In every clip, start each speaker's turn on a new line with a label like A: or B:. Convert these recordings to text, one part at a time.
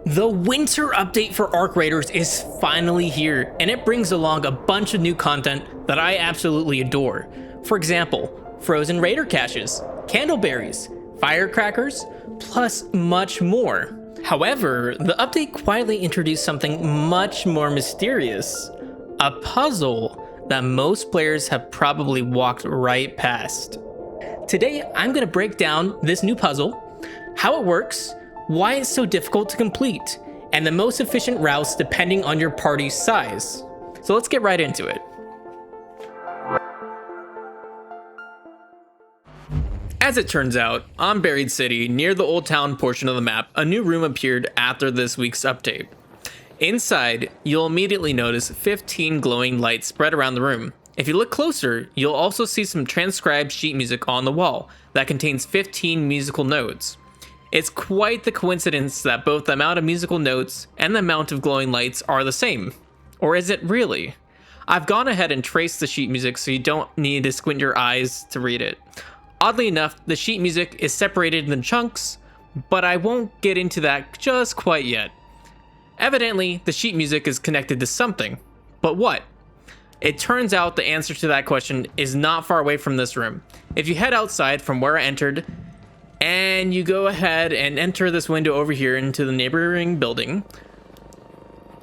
A: The winter update for Arc Raiders is finally here, and it brings along a bunch of new content that I absolutely adore. For example, frozen raider caches, candleberries, firecrackers, plus much more. However, the update quietly introduced something much more mysterious. A puzzle that most players have probably walked right past. Today, I'm going to break down this new puzzle, how it works, why it's so difficult to complete, and the most efficient routes depending on your party's size. So let's get right into it. As it turns out, on Buried City, near the Old Town portion of the map, a new room appeared after this week's update. Inside, you'll immediately notice 15 glowing lights spread around the room. If you look closer, you'll also see some transcribed sheet music on the wall that contains 15 musical notes. It's quite the coincidence that both the amount of musical notes and the amount of glowing lights are the same. Or is it really? I've gone ahead and traced the sheet music so you don't need to squint your eyes to read it. Oddly enough, the sheet music is separated in chunks, but I won't get into that just quite yet. Evidently, the sheet music is connected to something, but what? It turns out the answer to that question is not far away from this room. If you head outside from where I entered, and you go ahead and enter this window over here into the neighboring building,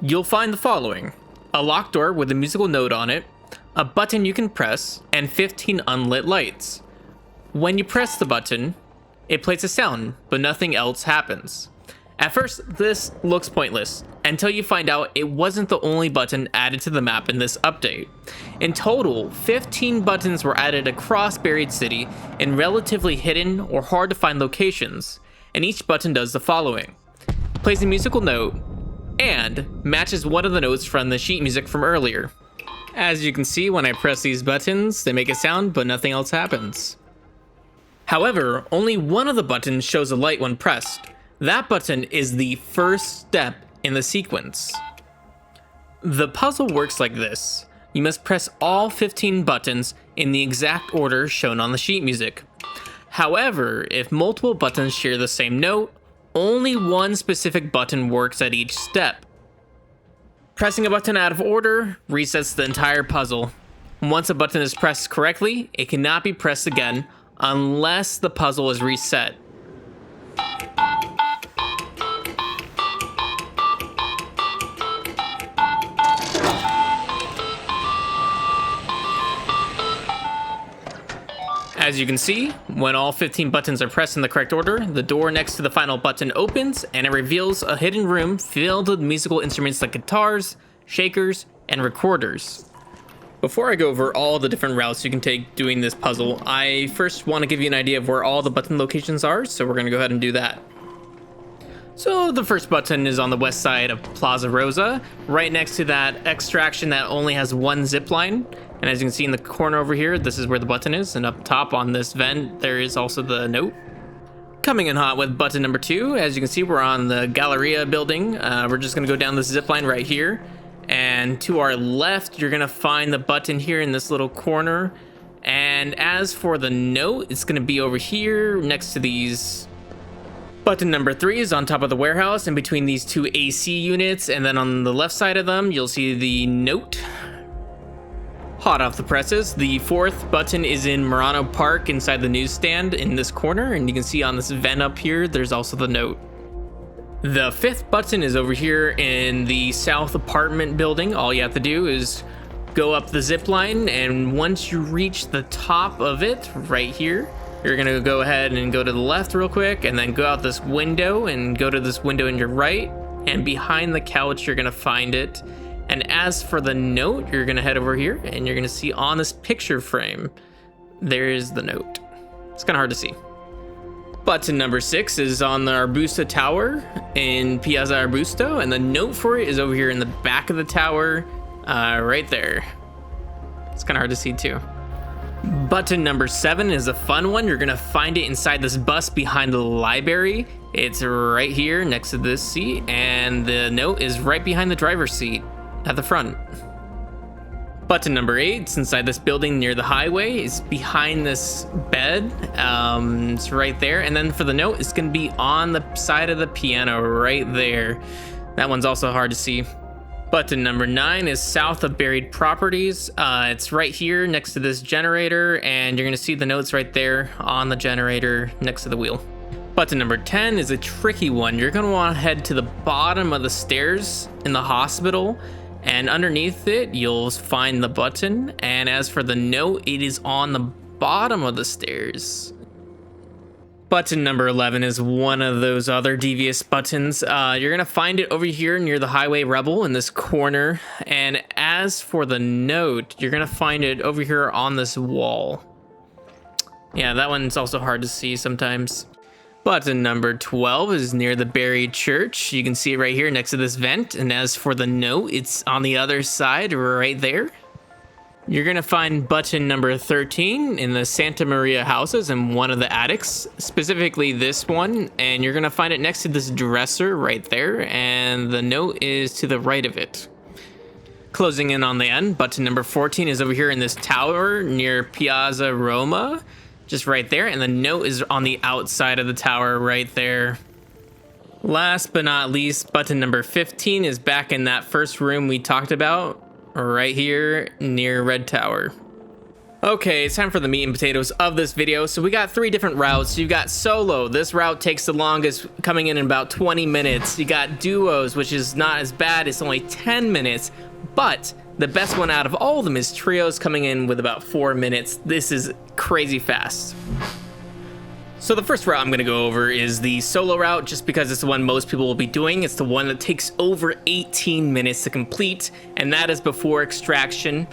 A: you'll find the following: a locked door with a musical note on it, a button you can press, and 15 unlit lights. When you press the button, it plays a sound, but nothing else happens. At first, this looks pointless, until you find out it wasn't the only button added to the map in this update. In total, 15 buttons were added across Buried City in relatively hidden or hard to find locations, and each button does the following: plays a musical note, and matches one of the notes from the sheet music from earlier. As you can see, when I press these buttons, they make a sound, but nothing else happens. However, only one of the buttons shows a light when pressed. That button is the first step in the sequence. The puzzle works like this. You must press all 15 buttons in the exact order shown on the sheet music. However, if multiple buttons share the same note, only one specific button works at each step. Pressing a button out of order resets the entire puzzle. Once a button is pressed correctly, it cannot be pressed again unless the puzzle is reset. As you can see, when all 15 buttons are pressed in the correct order, the door next to the final button opens and it reveals a hidden room filled with musical instruments like guitars, shakers, and recorders. Before I go over all the different routes you can take doing this puzzle, I first want to give you an idea of where all the button locations are, so we're going to go ahead and do that. So the first button is on the west side of Plaza Rosa, right next to that extraction that only has one zip line. And as you can see in the corner over here, this is where the button is, and up top on this vent, there is also the note. Coming in hot with button number 2, as you can see, we're on the Galleria building. We're just gonna go down this zip line right here. And to our left, you're gonna find the button here in this little corner. And as for the note, it's gonna be over here next to these. Button number 3 is on top of the warehouse in between these two AC units, and then on the left side of them, you'll see the note. Hot off the presses, the 4th button is in Murano Park inside the newsstand in this corner, and you can see on this vent up here, there's also the note. The 5th button is over here in the south apartment building. All you have to do is go up the zip line, and once you reach the top of it, right here, you're gonna go ahead and go to the left real quick, and then go out this window and go to this window in your right, and behind the couch, you're gonna find it. And as for the note, you're gonna head over here and you're gonna see on this picture frame, there is the note. It's kind of hard to see. Button number 6 is on the Arbusto Tower in Piazza Arbusto, and the note for it is over here in the back of the tower, right there. It's kind of hard to see too. Button number 7 is a fun one. You're gonna find it inside this bus behind the library. It's right here next to this seat, and the note is right behind the driver's seat at the front. Button number 8 is inside this building near the highway. It's behind this bed. It's right there. And then for the note, it's going to be on the side of the piano right there. That one's also hard to see. Button number 9 is south of buried properties. It's right here next to this generator, and you're going to see the notes right there on the generator next to the wheel. Button number 10 is a tricky one. You're going to want to head to the bottom of the stairs in the hospital, and underneath it, you'll find the button. And as for the note, it is on the bottom of the stairs. Button number 11 is one of those other devious buttons. You're going to find it over here near the Highway Rebel in this corner. And as for the note, you're going to find it over here on this wall. Yeah, that one's also hard to see sometimes. Button number 12 is near the buried church. You can see it right here next to this vent. And as for the note, it's on the other side right there. You're going to find button number 13 in the Santa Maria houses in one of the attics, specifically this one. And you're going to find it next to this dresser right there. And the note is to the right of it. Closing in on the end, button number 14 is over here in this tower near Piazza Roma. Just right there, and the note is on the outside of the tower right there. Last but not least, button number 15 is back in that first room we talked about, right here near Red Tower. Okay, it's time for the meat and potatoes of this video. So we got 3 different routes. You've got solo. This route takes the longest, coming in about 20 minutes. You got duos, which is not as bad. It's only 10 minutes, but the best one out of all of them is trios, coming in with about 4 minutes. This is crazy fast. So the first route I'm going to go over is the solo route, just because it's the one most people will be doing. It's the one that takes over 18 minutes to complete, and that is before extraction.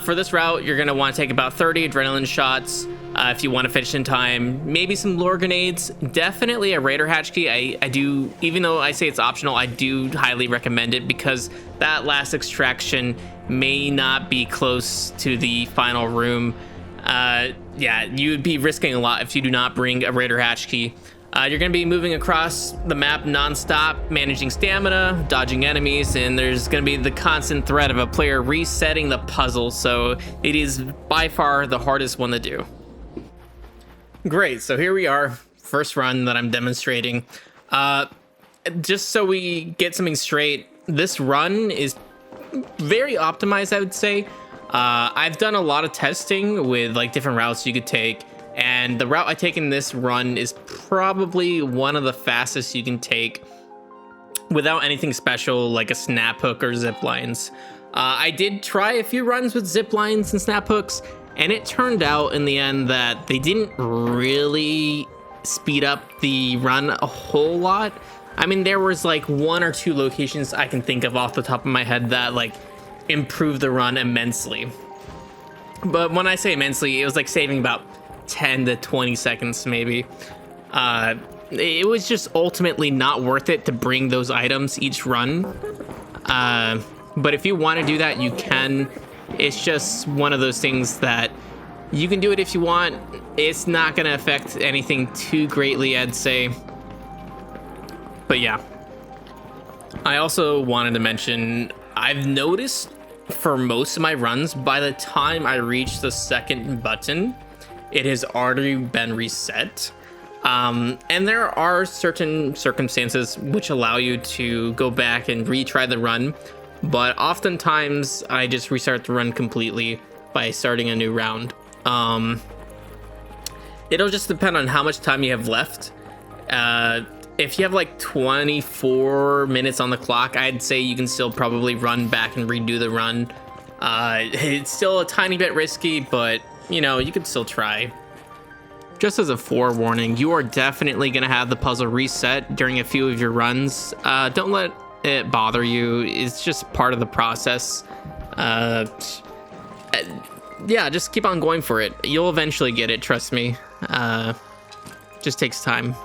A: For this route, you're going to want to take about 30 adrenaline shots if you want to finish in time. Maybe some lure grenades. Definitely a Raider hatch key. I do, even though I say it's optional, I do highly recommend it, because that last extraction may not be close to the final room. Yeah, you would be risking a lot if you do not bring a Raider hatch key. You're going to be moving across the map non-stop, managing stamina, dodging enemies, and there's going to be the constant threat of a player resetting the puzzle, so it is by far the hardest one to do. Great, so here we are, first run that I'm demonstrating. Just so we get something straight, this run is very optimized, I would say. I've done a lot of testing with like different routes you could take, and the route I take in this run is probably one of the fastest you can take without anything special like a snap hook or zip lines. I did try a few runs with zip lines and snap hooks, and it turned out in the end that they didn't really speed up the run a whole lot. I mean, there was like 1 or 2 locations I can think of off the top of my head that like improved the run immensely. But when I say immensely, it was like saving about 10 to 20 seconds maybe. It was just ultimately not worth it to bring those items each run. But if you want to do that, you can. It's just one of those things that you can do it if you want. It's not going to affect anything too greatly, I'd say. But yeah. I also wanted to mention, I've noticed for most of my runs, by the time I reach the second button, it has already been reset. And there are certain circumstances which allow you to go back and retry the run, but oftentimes I just restart the run completely by starting a new round. It'll just depend on how much time you have left. If you have like 24 minutes on the clock, I'd say you can still probably run back and redo the run. It's still a tiny bit risky, but you know, you can still try. Just as a forewarning, you are definitely going to have the puzzle reset during a few of your runs. Don't let it bother you. It's just part of the process. Yeah, just keep on going for it. You'll eventually get it, trust me. Just takes time.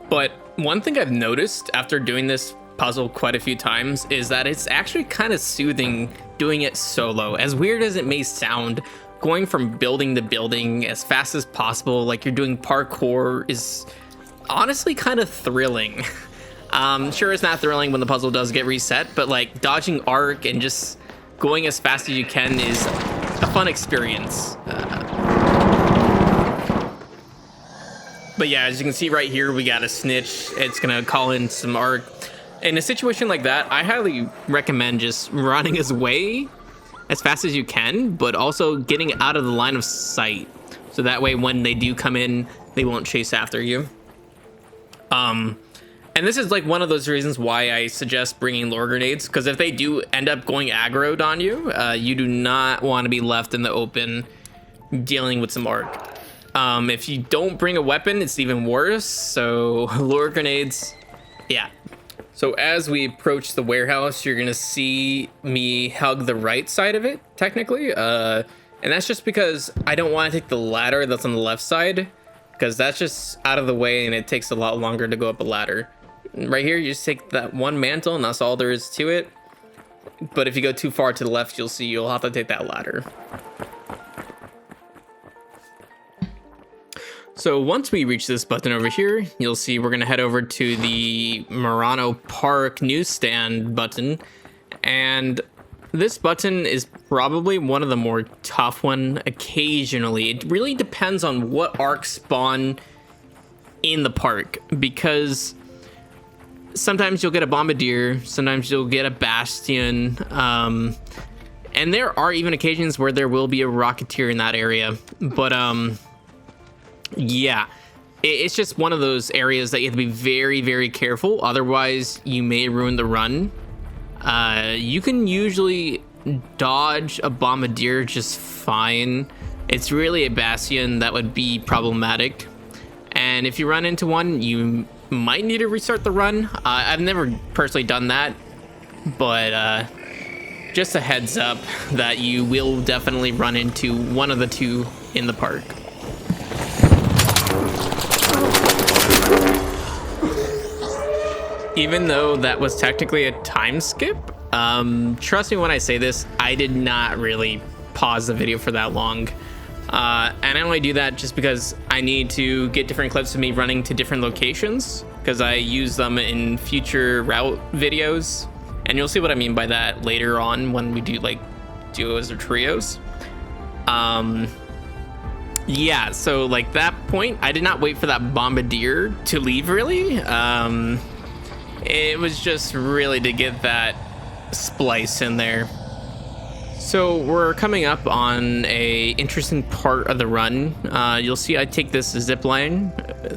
A: But one thing I've noticed after doing this puzzle quite a few times is that it's actually kind of soothing doing it solo. As weird as it may sound, going from building to building as fast as possible, like you're doing parkour, is honestly kind of thrilling. Sure, it's not thrilling when the puzzle does get reset, but like dodging arc and just going as fast as you can is a fun experience. But yeah, as you can see right here, we got a snitch. It's gonna call in some arc. In a situation like that, I highly recommend just running away as fast as you can, but also getting out of the line of sight. So that way when they do come in, they won't chase after you. And this is like one of those reasons why I suggest bringing lure grenades, because if they do end up going aggroed on you, you do not want to be left in the open dealing with some arc. If you don't bring a weapon, it's even worse. So lure grenades, yeah. So as we approach the warehouse, you're gonna see me hug the right side of it, technically. And that's just because I don't want to take the ladder that's on the left side, because that's just out of the way and it takes a lot longer to go up a ladder. Right here, you just take that one mantle and that's all there is to it. But if you go too far to the left, you'll see you'll have to take that ladder. So once we reach this button over here, you'll see we're gonna head over to the Murano Park newsstand button. And this button is probably one of the more tough one occasionally. It really depends on what arcs spawn in the park, because sometimes you'll get a bombardier, sometimes you'll get a bastion, and there are even occasions where there will be a rocketeer in that area. But yeah, it's just one of those areas that you have to be very, very careful, otherwise you may ruin the run. You can usually dodge a bombardier just fine. It's really a bastion that would be problematic, and if you run into one, you might need to restart the run. I've never personally done that, but just a heads up that you will definitely run into one of the two in the park. Even though that was technically a time skip, trust me when I say this, I did not really pause the video for that long. And I only do that just because I need to get different clips of me running to different locations, because I use them in future route videos. And you'll see what I mean by that later on when we do like duos or trios. Yeah, so like that point, I did not wait for that bombardier to leave really. It was just really to get that splice in there. So we're coming up on a interesting part of the run. You'll see I take this zip line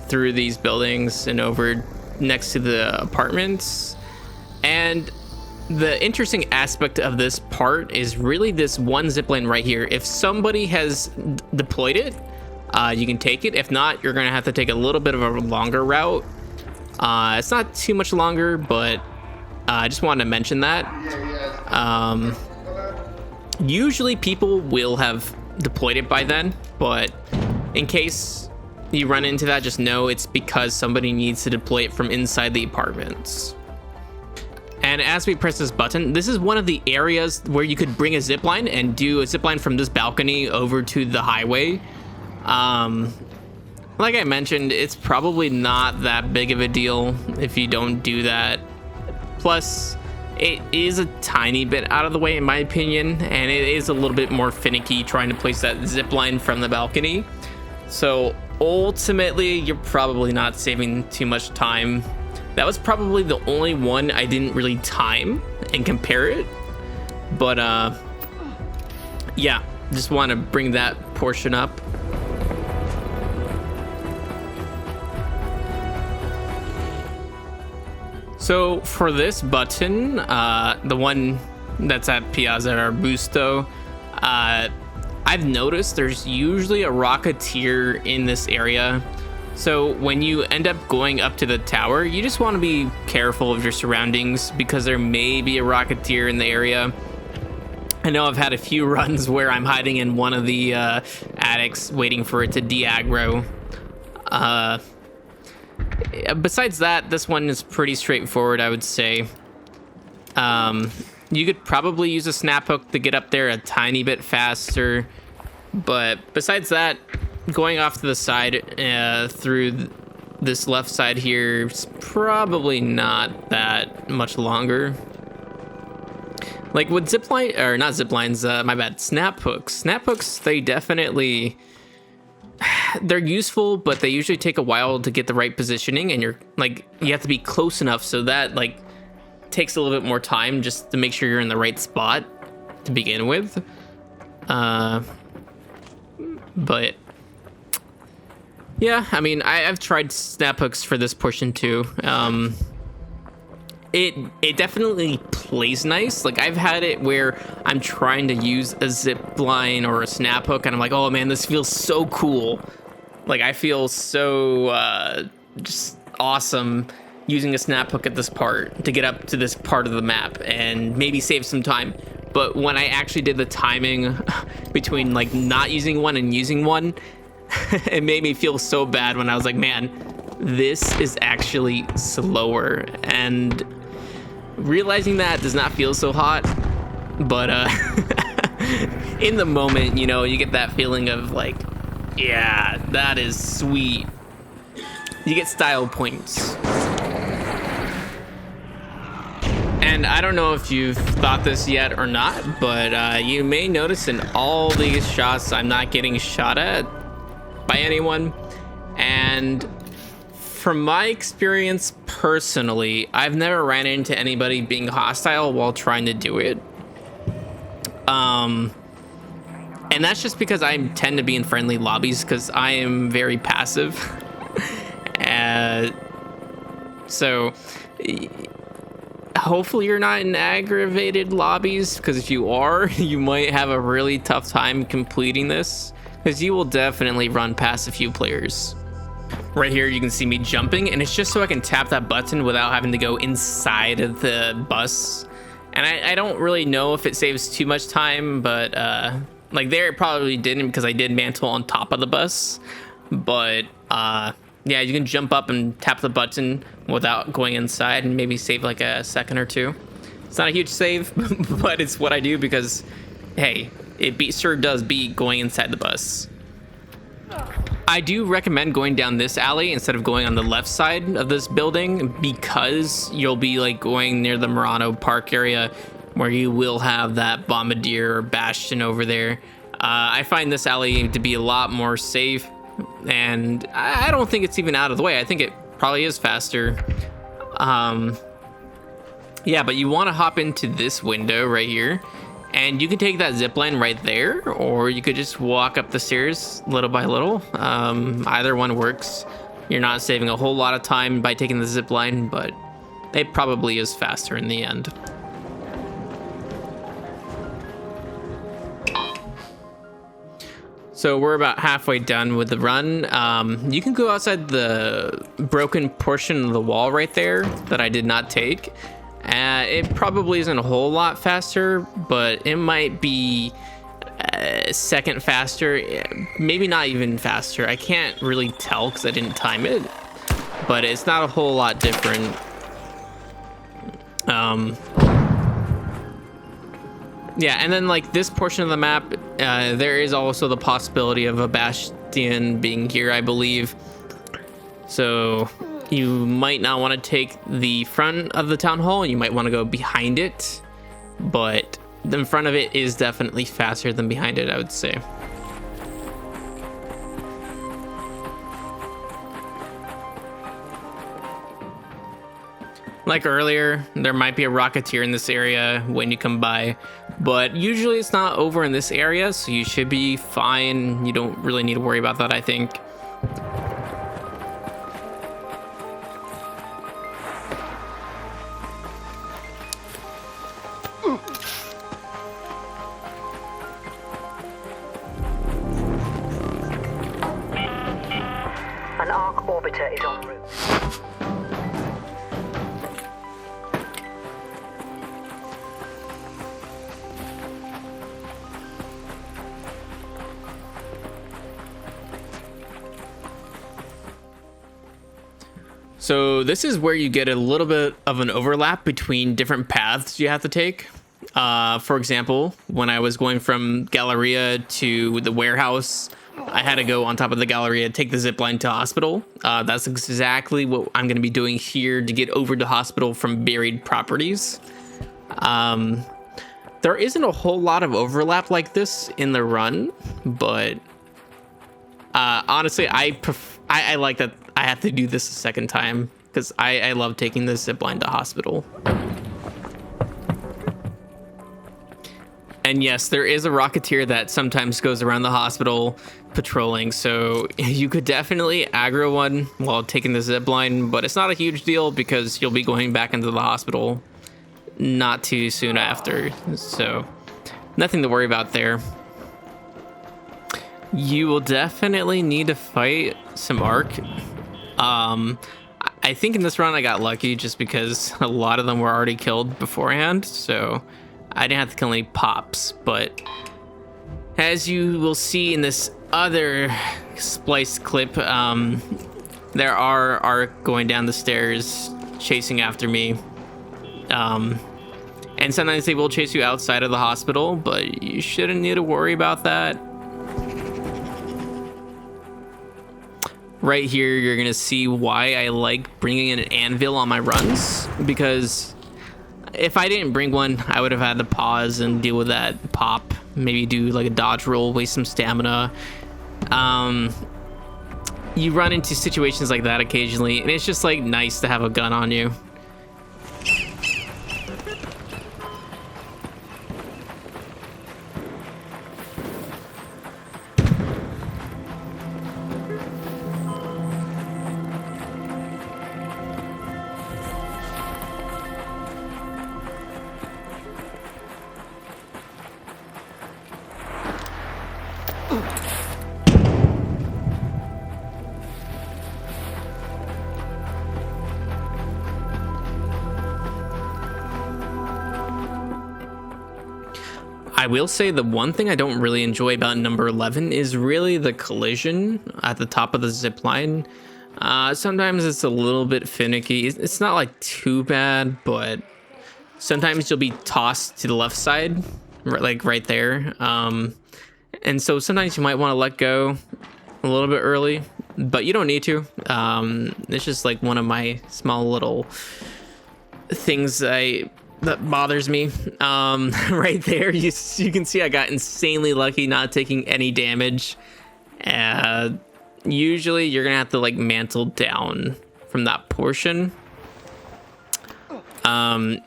A: through these buildings and over next to the apartments. And the interesting aspect of this part is really this one zip line right here. If somebody has deployed it, you can take it. If not, you're gonna have to take a little bit of a longer route. It's not too much longer, but I just wanted to mention that. Usually people will have deployed it by then, but in case you run into that, just know it's because somebody needs to deploy it from inside the apartments. And as we press this button, this is one of the areas where you could bring a zipline and do a zipline from this balcony over to the highway. Like I mentioned, it's probably not that big of a deal if you don't do that. Plus, it is a tiny bit out of the way in my opinion, and it is a little bit more finicky trying to place that zip line from the balcony. So ultimately, you're probably not saving too much time. That was probably the only one I didn't really time and compare it. But yeah, just want to bring that portion up. So for this button, the one that's at Piazza Arbusto, I've noticed there's usually a rocketeer in this area. So when you end up going up to the tower, you just want to be careful of your surroundings because there may be a rocketeer in the area. I know I've had a few runs where I'm hiding in one of the attics waiting for it to de-aggro. Besides that, this one is pretty straightforward, I would say. You could probably use a snap hook to get up there a tiny bit faster, but besides that, going off to the side through this left side here is probably not that much longer. Like with zipline, or not ziplines, my bad, snap hooks. Snap hooks, they definitely, they're useful, but they usually take a while to get the right positioning, and you're like, you have to be close enough, so that like takes a little bit more time just to make sure you're in the right spot to begin with. But yeah, I mean, I've tried snap hooks for this portion too. It definitely plays nice. Like, I've had it where I'm trying to use a zip line or a snap hook, and I'm like, oh man, this feels so cool. Like, I feel so just awesome using a snap hook at this part to get up to this part of the map and maybe save some time. But when I actually did the timing between like not using one and using one, it made me feel so bad when I was like, man, this is actually slower. And realizing that does not feel so hot, but in the moment, you know, you get that feeling of like, yeah, that is sweet. You get style points. And I don't know if you've thought this yet or not, but you may notice in all these shots I'm not getting shot at by anyone. And from my experience personally, I've never ran into anybody being hostile while trying to do it. And that's just because I tend to be in friendly lobbies because I am very passive. So hopefully you're not in aggravated lobbies, because if you are, you might have a really tough time completing this, because you will definitely run past a few players. Right here you can see me jumping, and it's just so I can tap that button without having to go inside of the bus. And I don't really know if it saves too much time, but like there it probably didn't, because I did mantle on top of the bus. But yeah, you can jump up and tap the button without going inside and maybe save like a second or two. It's not a huge save, but it's what I do because, hey, it sure does beat going inside the bus. I do recommend going down this alley instead of going on the left side of this building, because you'll be like going near the Murano Park area where you will have that bombardier or bastion over there. I find this alley to be a lot more safe, and I don't think it's even out of the way. I think it probably is faster. Yeah, but you want to hop into this window right here, and you can take that zip line right there, or you could just walk up the stairs little by little. Either one works. You're not saving a whole lot of time by taking the zip line, but it probably is faster in the end. So we're about halfway done with the run. You can go outside the broken portion of the wall right there that I did not take. It probably isn't a whole lot faster, but it might be a second faster, maybe not even faster. I can't really tell because I didn't time it, but it's not a whole lot different. Yeah, and then like this portion of the map, there is also the possibility of a bastion being here, I believe. So you might not want to take the front of the town hall, you might want to go behind it, but in front of it is definitely faster than behind it, I would say. Like earlier, there might be a rocketeer in this area when you come by, but usually it's not over in this area, so you should be fine. You don't really need to worry about that, I think.
B: An arc orbiter is en route.
A: So this is where you get a little bit of an overlap between different paths you have to take. For example, when I was going from Galleria to the warehouse, I had to go on top of the Galleria, take the zip line to hospital. That's exactly what I'm going to be doing here to get over to hospital from buried properties. There isn't a whole lot of overlap like this in the run, but honestly, I like that I have to do this a second time because I love taking this zipline to hospital. And yes, there is a Rocketeer that sometimes goes around the hospital patrolling, so you could definitely aggro one while taking the zipline, but it's not a huge deal because you'll be going back into the hospital not too soon after, so nothing to worry about there. You will definitely need to fight some Arc. I think in this run I got lucky just because a lot of them were already killed beforehand, so I didn't have to kill any pops. But as you will see in this other spliced clip, there are Arc going down the stairs chasing after me. And sometimes they will chase you outside of the hospital, but you shouldn't need to worry about that. Right here, you're gonna see why I like bringing in an anvil on my runs, because if I didn't bring one, I would have had to pause and deal with that pop, maybe do like a dodge roll, waste some stamina. You run into situations like that occasionally, and it's just like nice to have a gun on you. I will say the one thing I don't really enjoy about number 11 is really the collision at the top of the zip line. Sometimes it's a little bit finicky. It's not like too bad, but sometimes you'll be tossed to the left side, like right there. And so sometimes you might want to let go a little bit early, but you don't need to. It's just like one of my small little things that bothers me. Right there, you can see I got insanely lucky not taking any damage. Usually you're gonna have to like mantle down from that portion,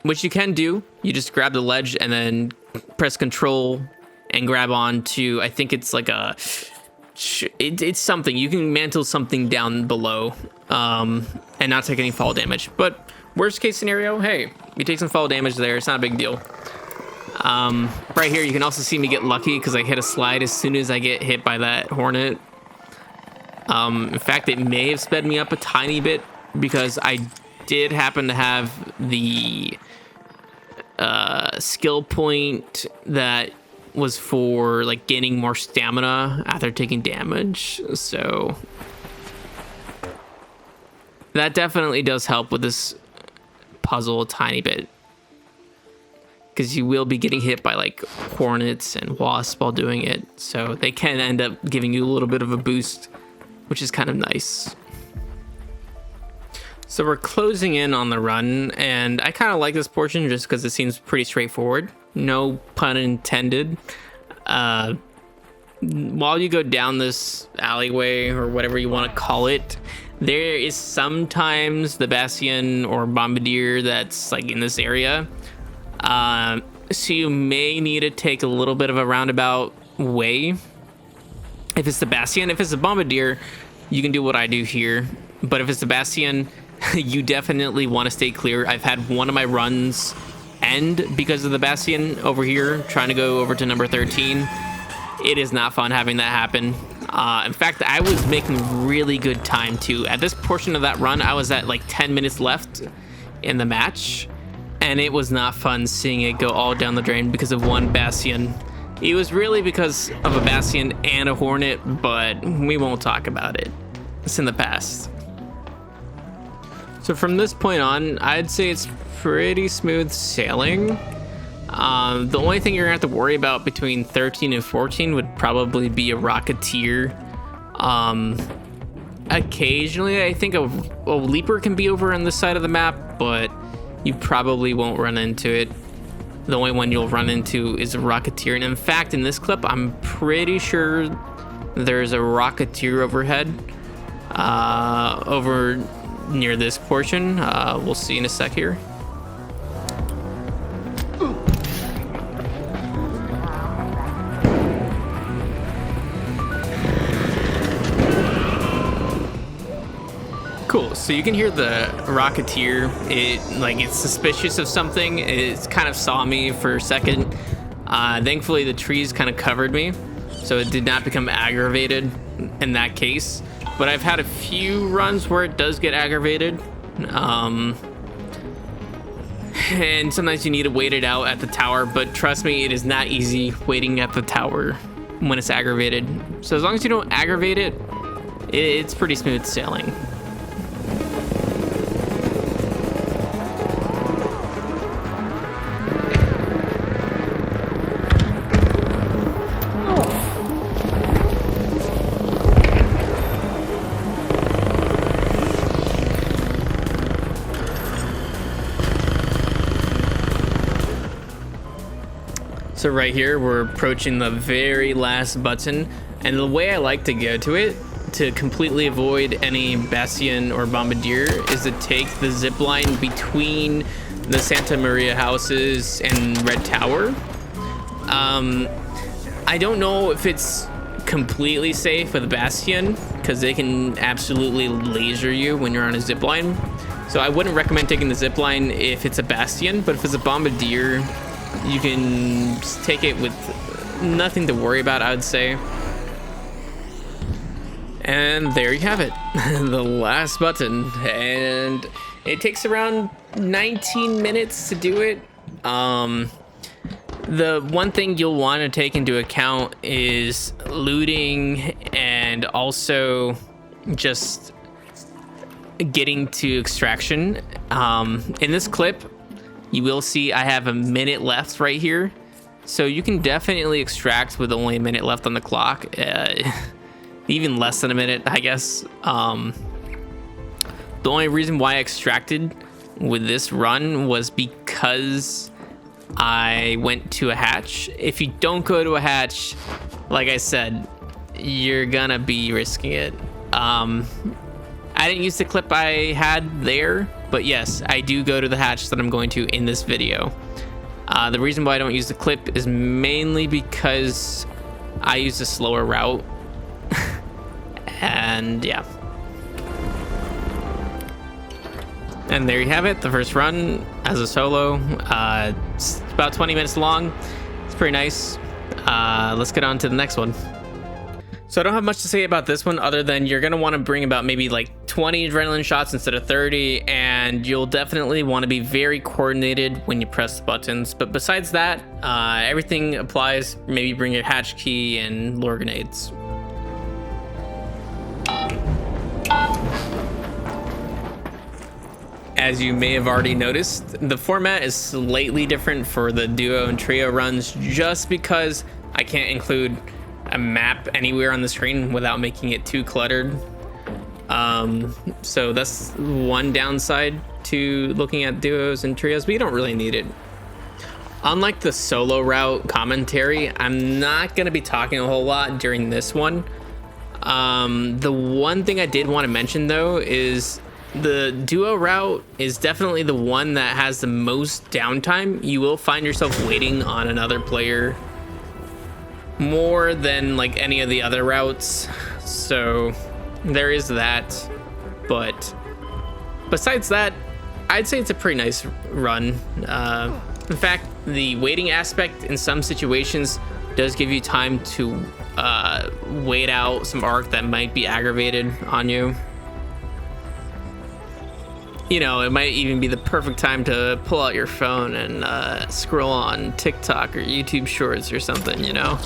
A: which you can do. You just grab the ledge and then press control and grab on to, I think it's like it's something. You can mantle something down below and not take any fall damage. But worst case scenario, hey, you take some fall damage there, it's not a big deal. Right here, you can also see me get lucky because I hit a slide as soon as I get hit by that Hornet. In fact, it may have sped me up a tiny bit because I did happen to have the skill point that was for like gaining more stamina after taking damage. So that definitely does help with this puzzle a tiny bit, because you will be getting hit by like Hornets and Wasps while doing it, so they can end up giving you a little bit of a boost, which is kind of nice. So we're closing in on the run, and I kind of like this portion just because it seems pretty straightforward, no pun intended. While you go down this alleyway or whatever you want to call it, there is sometimes the Bastion or Bombardier that's like in this area. So you may need to take a little bit of a roundabout way. If it's the Bastion, if it's the Bombardier, you can do what I do here. But if it's the Bastion, you definitely want to stay clear. I've had one of my runs end because of the Bastion over here, trying to go over to number 13. It is not fun having that happen. In fact, I was making really good time too. At this portion of that run, I was at like 10 minutes left in the match, and it was not fun seeing it go all down the drain because of one Bastion. It was really because of a Bastion and a Hornet, but we won't talk about it. It's in the past. So from this point on, I'd say it's pretty smooth sailing. The only thing you're gonna have to worry about between 13 and 14 would probably be a Rocketeer. Occasionally, I think a Leaper can be over on this side of the map, but you probably won't run into it. the only one you'll run into is a Rocketeer. And in fact, in this clip, I'm pretty sure there's a Rocketeer overhead over near this portion. We'll see in a sec here. Cool, so you can hear the Rocketeer. It's suspicious of something. It kind of saw me for a second. Thankfully, the trees kind of covered me, so it did not become aggravated in that case. But I've had a few runs where it does get aggravated. And sometimes you need to wait it out at the tower, but trust me, it is not easy waiting at the tower when it's aggravated. So as long as you don't aggravate it, it's pretty smooth sailing. So right here, we're approaching the very last button, and the way I like to go to it, to completely avoid any Bastion or Bombardier, is to take the zip line between the Santa Maria houses and Red Tower. I don't know if it's completely safe with Bastion, because they can absolutely laser you when you're on a zip line. So I wouldn't recommend taking the zip line if it's a Bastion, but if it's a Bombardier, you can take it with nothing to worry about, I would say. And there you have it, the last button. And it takes around 19 minutes to do it. The one thing you'll want to take into account is looting and also just getting to extraction. In this clip, you will see I have a minute left right here. So you can definitely extract with only a minute left on the clock. Even less than a minute, I guess. The only reason why I extracted with this run was because I went to a hatch. If you don't go to a hatch, like I said, you're gonna be risking it. I didn't use the clip I had there, but yes, I do go to the hatch that I'm going to in this video. The reason why I don't use the clip is mainly because I use a slower route. And yeah. And there you have it, the first run as a solo. It's about 20 minutes long. It's pretty nice. Let's get on to the next one. So I don't have much to say about this one other than you're going to want to bring about maybe like 20 adrenaline shots instead of 30, and you'll definitely want to be very coordinated when you press the buttons. But besides that, everything applies. Maybe bring your hatch key and lure grenades. As you may have already noticed, the format is slightly different for the duo and trio runs just because I can't include a map anywhere on the screen without making it too cluttered. So that's one downside to looking at duos and trios, but you don't really need it. Unlike the solo route commentary, I'm not going to be talking a whole lot during this one. The one thing I did want to mention though is the duo route is definitely the one that has the most downtime. You will find yourself waiting on another player more than like any of the other routes, so there is that. But besides that, I'd say it's a pretty nice run. In fact, the waiting aspect in some situations does give you time to wait out some arc that might be aggravated on you. You know, it might even be the perfect time to pull out your phone and scroll on TikTok or YouTube Shorts or something, you know?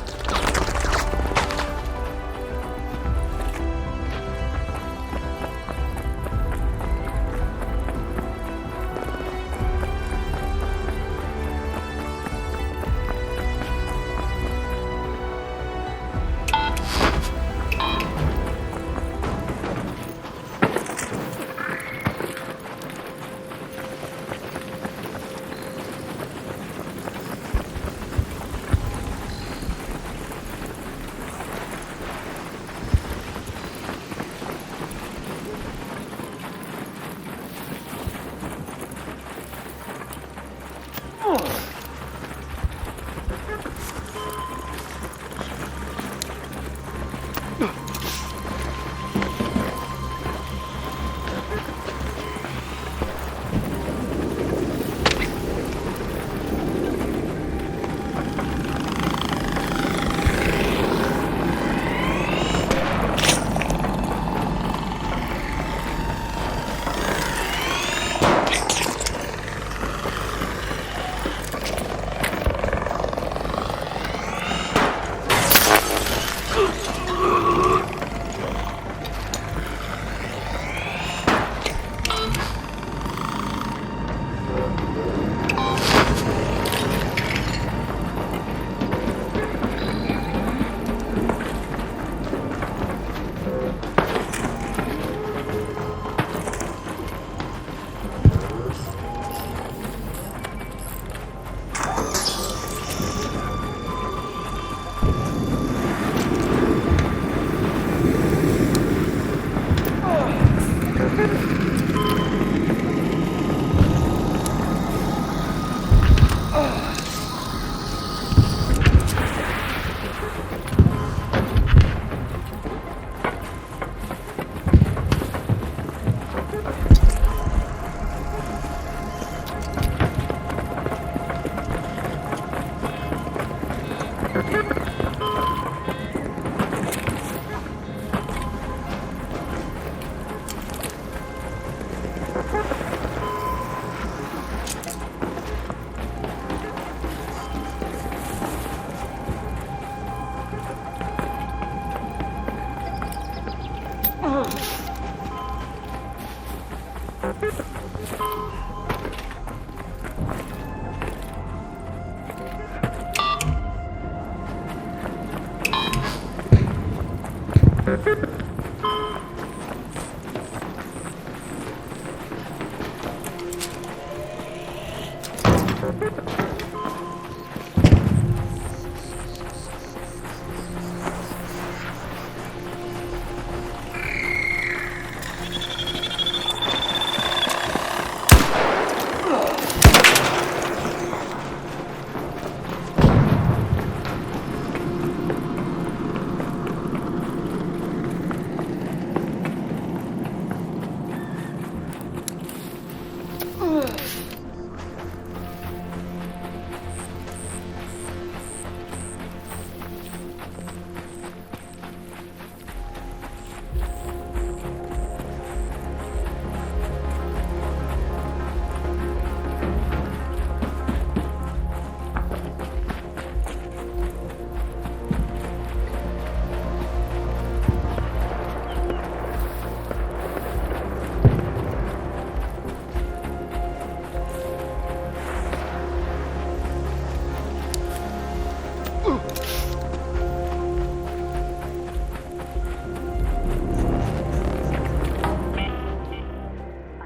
B: An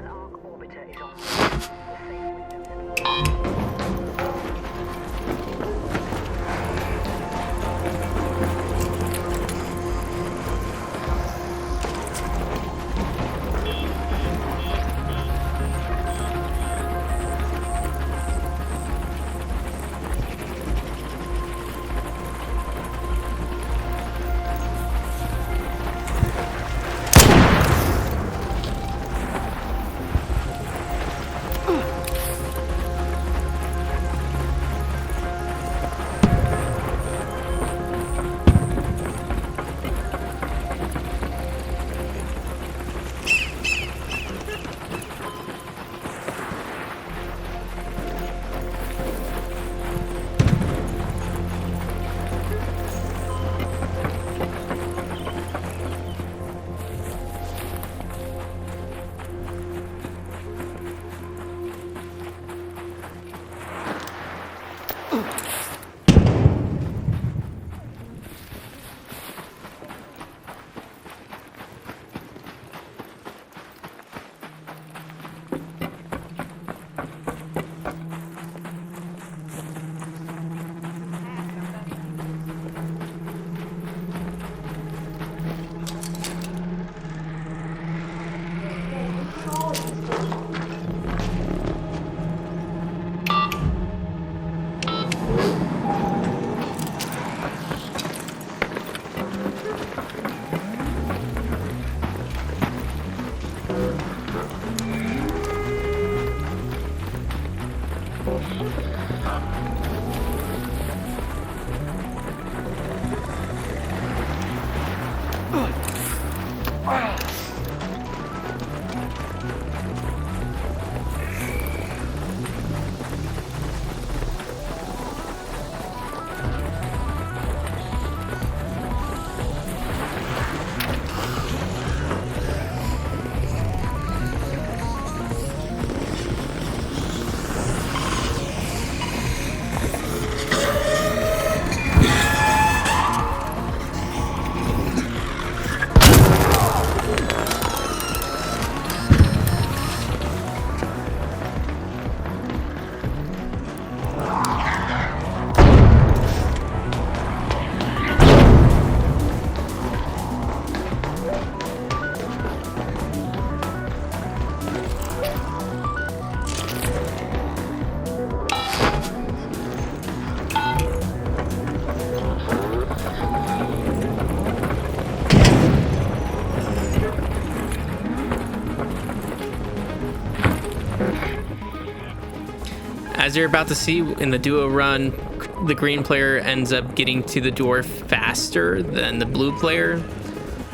B: arc orbiter is en route. The safe window.
A: As you're about to see in the duo run, the green player ends up getting to the door faster than the blue player.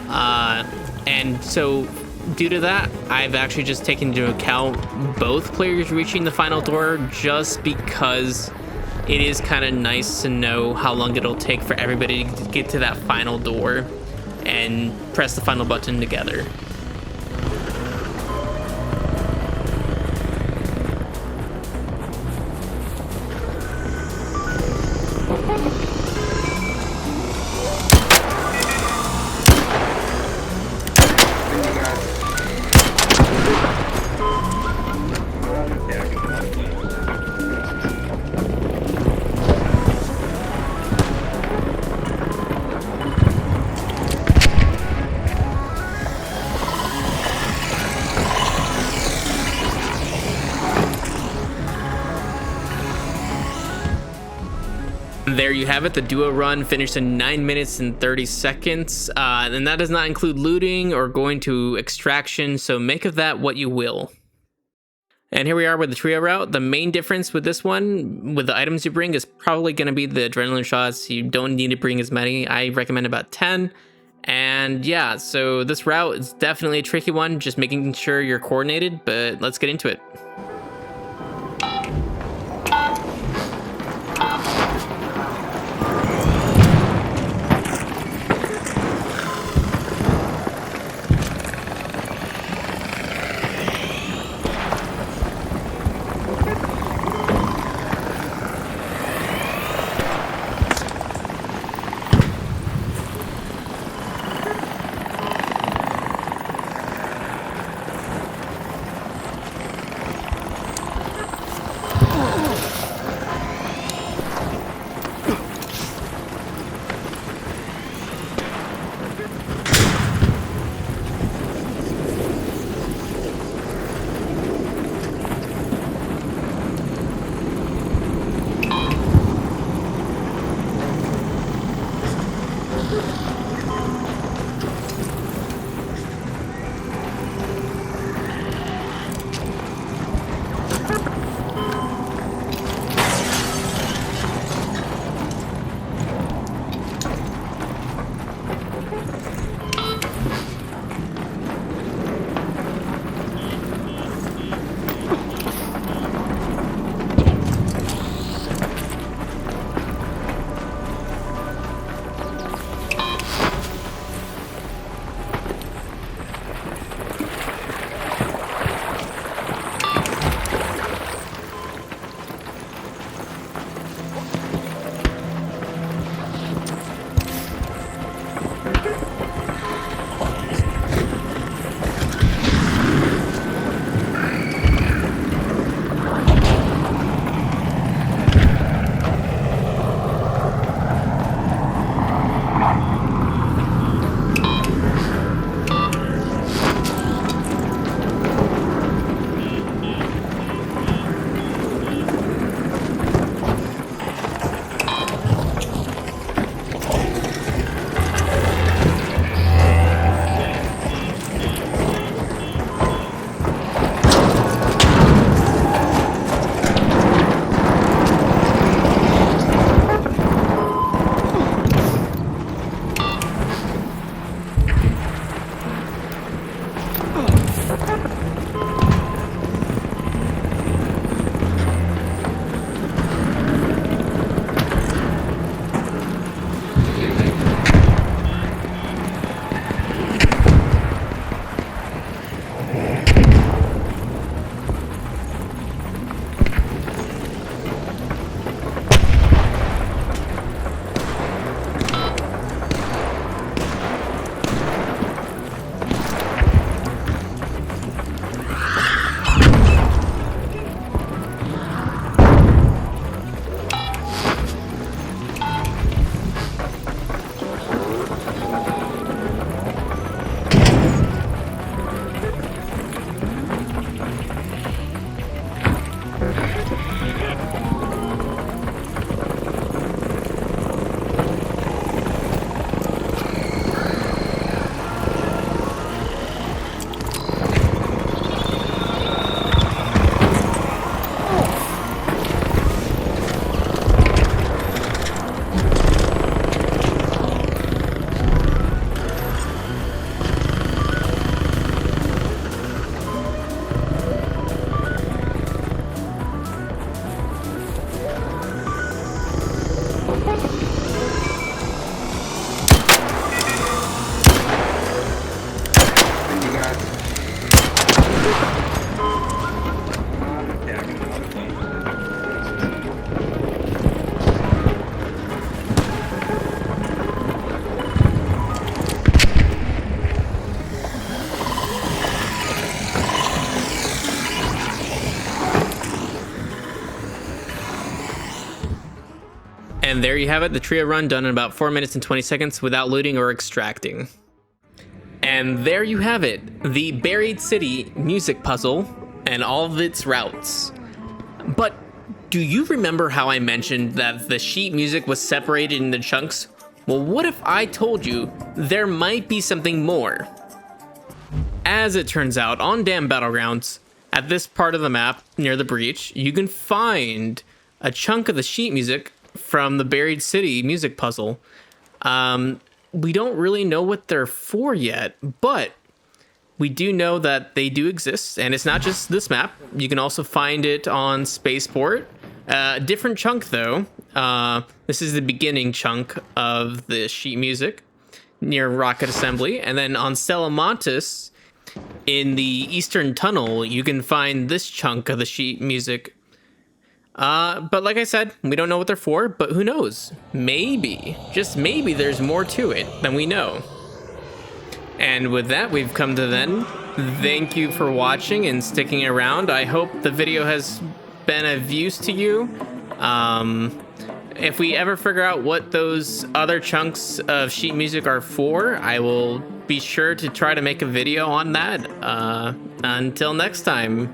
A: And so due to that, I've actually just taken into account both players reaching the final door, just because it is kind of nice to know how long it'll take for everybody to get to that final door and press the final button together. There you have it. The duo run finished in 9 minutes and 30 seconds. And that does not include looting or going to extraction, so make of that what you will. And here we are with the trio route. The main difference with this one, with the items you bring, is probably going to be the adrenaline shots. You don't need to bring as many. I recommend about 10. And yeah, so this route is definitely a tricky one, just making sure you're coordinated, but let's get into it. And there you have it, the trio run done in about 4 minutes and 20 seconds without looting or extracting. And there you have it, the Buried City music puzzle and all of its routes. But Do you remember how I mentioned that the sheet music was separated into chunks? Well, what if I told you there might be something more? As it turns out, on Dam Battlegrounds, at this part of the map near the breach, you can find a chunk of the sheet music from the Buried City music puzzle. We don't really know what they're for yet, but we do know that they do exist, and it's not just this map. You can also find it on Spaceport. Different chunk, though. This is the beginning chunk of the sheet music near Rocket Assembly. And then on Salamantis, in the Eastern Tunnel, you can find this chunk of the sheet music. But like I said, we don't know what they're for, but who knows? Maybe, just maybe, there's more to it than we know. And with that, we've come to the end. Thank you for watching and sticking around. I hope the video has been of use to you. If we ever figure out what those other chunks of sheet music are for, I will be sure to try to make a video on that. Until next time,